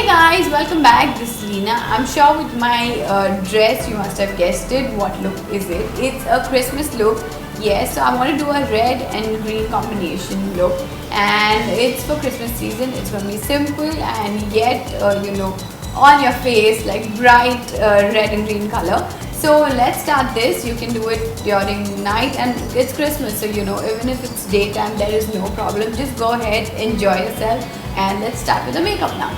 Guys, welcome back. This is Leena. I'm sure with my dress you must have guessed it. What look is it? It's a Christmas look. Yes, so I want to do a red and green combination look, and it's for Christmas season. It's going to be simple and yet on your face, like bright red and green color. So let's start this. You can do it during night, and it's Christmas, so even if it's daytime, there is no problem. Just go ahead, enjoy yourself, and let's start with the makeup now.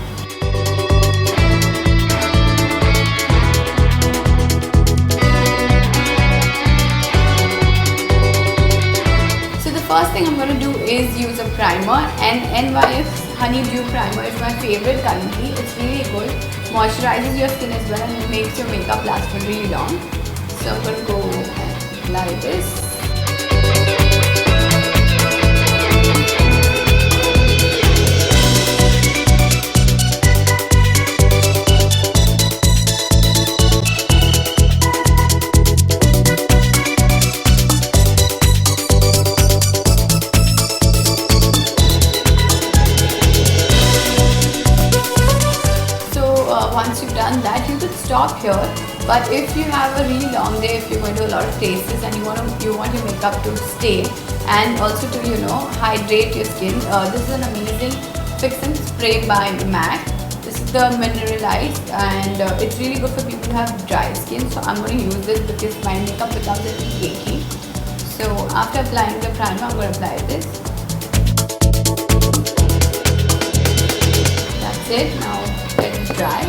So the first thing I'm going to do is use a primer, and NYX Honeydew Primer is my favorite currently. It's really good, moisturizes your skin as well, and it makes your makeup last for really long. So I'm going to go and apply this. Once you've done that, you could stop here. But if you have a really long day, if you're going to a lot of places and you want your makeup to stay and also to hydrate your skin, this is an amazing fixing spray by MAC. This is the mineralized, and it's really good for people who have dry skin. So I'm going to use this because my makeup becomes a little cakey. So after applying the primer, I'm going to apply this. That's it. Now let it dry.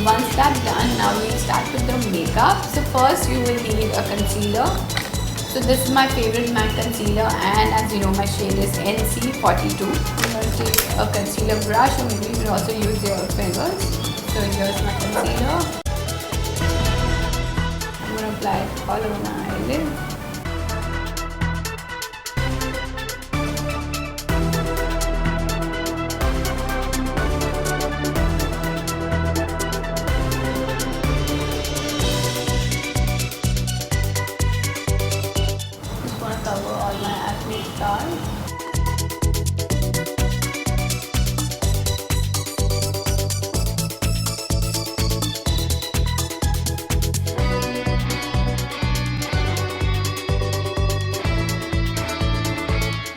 Once that's done, now we'll start with the makeup. So first you will need a concealer. So this is my favorite MAC concealer, and as you know, my shade is NC42. I'm going to take a concealer brush, or maybe you can also use your fingers. So here's my concealer. I'm going to apply it all over my eyelid. Cover all my acne scars.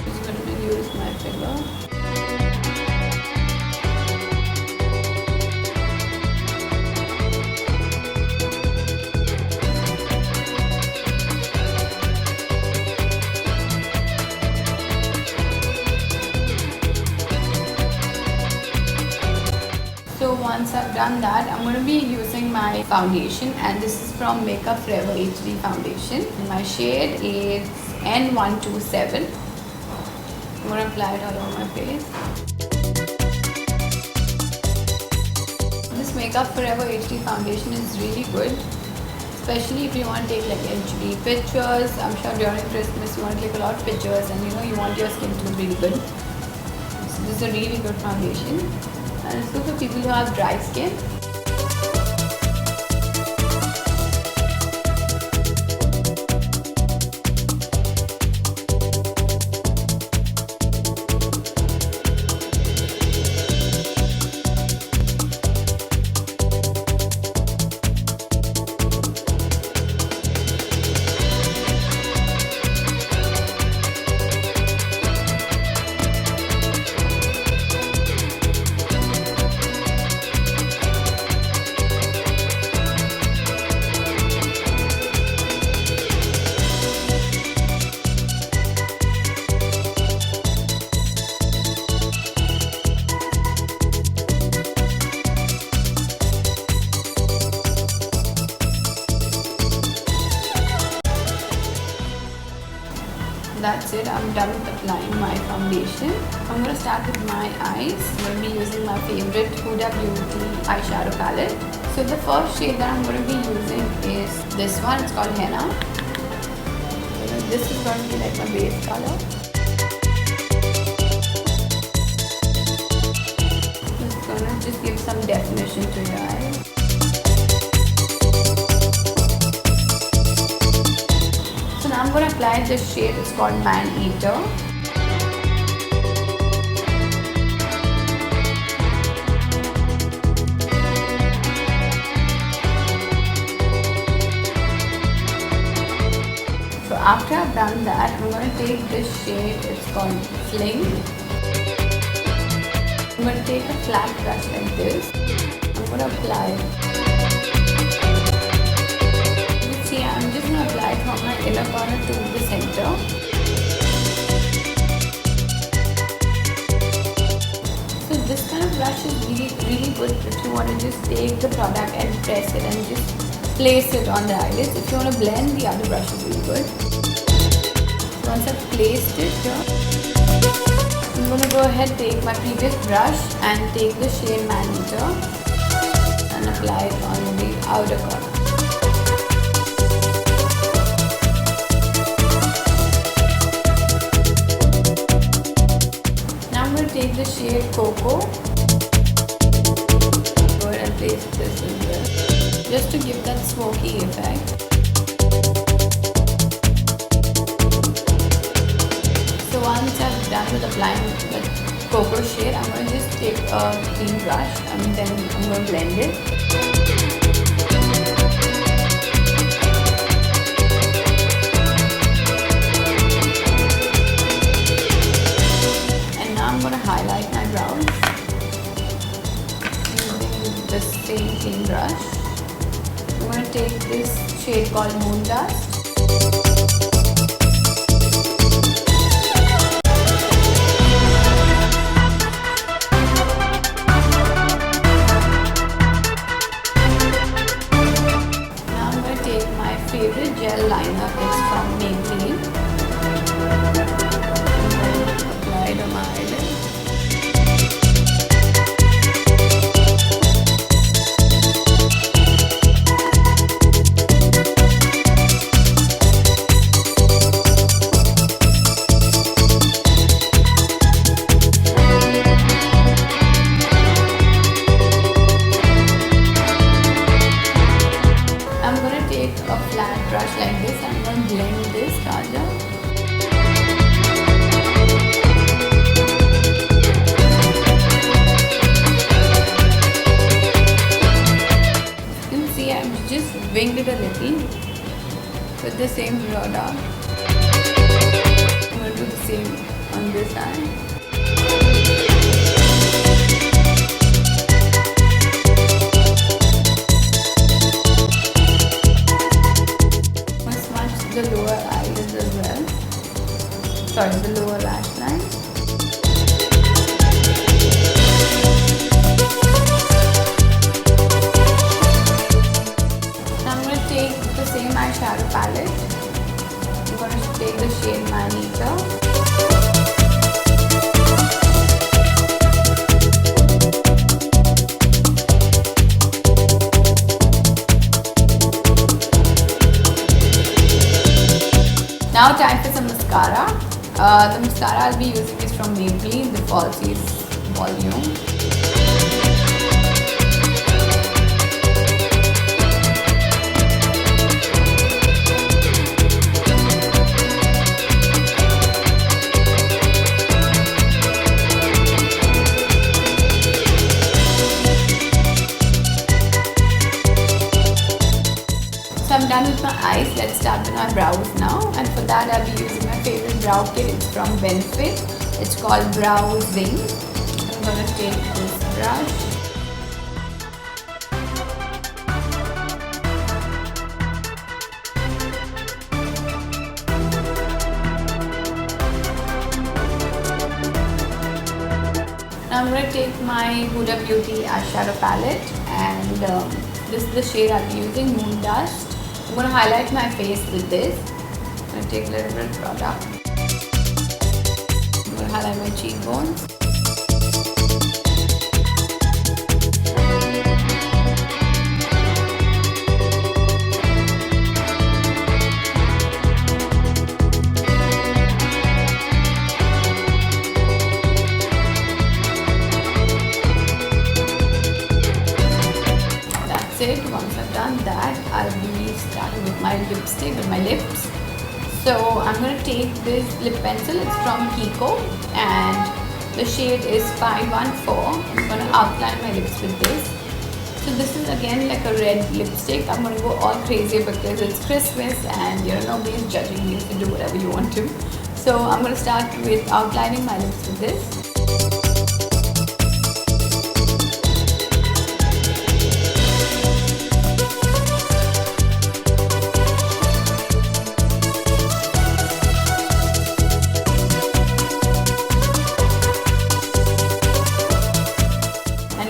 Just going to use my finger. So once I've done that, I'm going to be using my foundation, and this is from Makeup Forever HD foundation. My shade is N127. I'm going to apply it all over my face. This Makeup Forever HD foundation is really good, especially if you want to take like HD pictures. I'm sure during Christmas you want to take a lot of pictures, and you want your skin to look really good. So this is a really good foundation. And it's good for people who have dry skin. That's it. I'm done with applying my foundation. I'm going to start with my eyes. I'm going to be using my favorite Huda Beauty eyeshadow palette. So the first shade that I'm going to be using is this one. It's called Henna. This is going to be like my base color. Just going to give some definition to your eyes. going to apply this shade. It's called Man Eater. So after I've done that, I'm going to take this shade. It's called Fling. I'm going to take a flat brush like this. I'm going to apply it. You see, I'm just going to apply it from my inner corner to the center. So this kind of brush is really good if you want to just take the product and press it and just place it on the eyelids. If you want to blend, the other brush is really good. So once I've placed it here, I'm going to go ahead, take my previous brush and take the shade Man Eater and apply it on the outer corner. Now I'm going to take the shade Cocoa. Go ahead and place this in there, just to give that smoky effect. So once I'm done with applying the cocoa shade, I'm going to just take a clean brush and then I'm going to blend it. And now I'm going to highlight my brows using the same clean brush. I'm going to take this shade called Moon Dust. Favorite gel liner is from Maybelline. And then apply it on my eyelid. I'm going to take a flat brush like this and I'm going to blend this kajal. You can see I've just winged it a little with the same product. I'm going to do the same on this side. The lower eyelids as well. Sorry, the lower lash line. Now I'm going to take the same eyeshadow palette. I'm going to take the shade Man Eater. Now time for some mascara. The mascara I'll be using is from Maybelline, the Falsies Volume. So I'm done with my eyes. Let's start with my brows now. And for that I'll be using my favorite brow kit. It's from Benefit. It's called Brow Zing. I'm going to take this brush. Now I'm going to take my Huda Beauty eyeshadow palette and this is the shade I'll be using, Moon Dust. I'm going to highlight my face with this. I'm going to take a little bit of product. I'm going to highlight my cheekbones. Once I've done that, I'll be starting with my lipstick, with my lips. So I'm going to take this lip pencil, it's from Kiko, and the shade is 514. I'm going to outline my lips with this. So this is again like a red lipstick. I'm going to go all crazy because it's Christmas and nobody's judging you, to do whatever you want to. So I'm going to start with outlining my lips with this.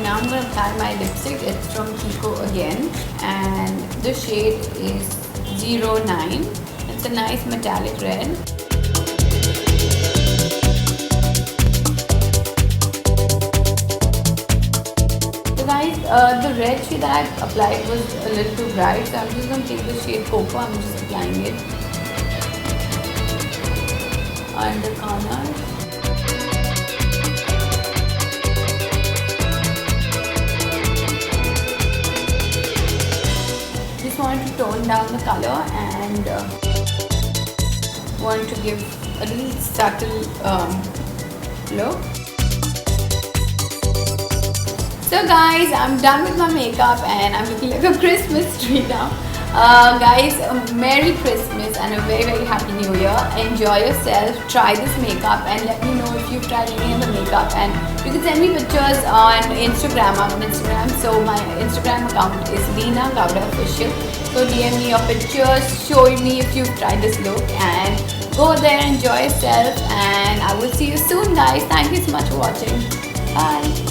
Now I'm going to apply my lipstick. It's from Kiko again, and the shade is 09. It's a nice metallic red. So guys, the red shade that I applied was a little too bright, so I'm just going to take the shade Cocoa. I'm just applying it under corners. Want to tone down the color and want to give a little subtle look. So guys, I'm done with my makeup and I'm looking like a Christmas tree now. Guys, Merry Christmas and a very very Happy New Year. Enjoy yourself, try this makeup and let me know if you've tried any other makeup, and you can send me pictures on Instagram. I'm on Instagram, so my Instagram account is Reena Gowda Official. So DM me your pictures, show me if you've tried this look, and go there, enjoy yourself, and I will see you soon guys. Thank you so much for watching. Bye.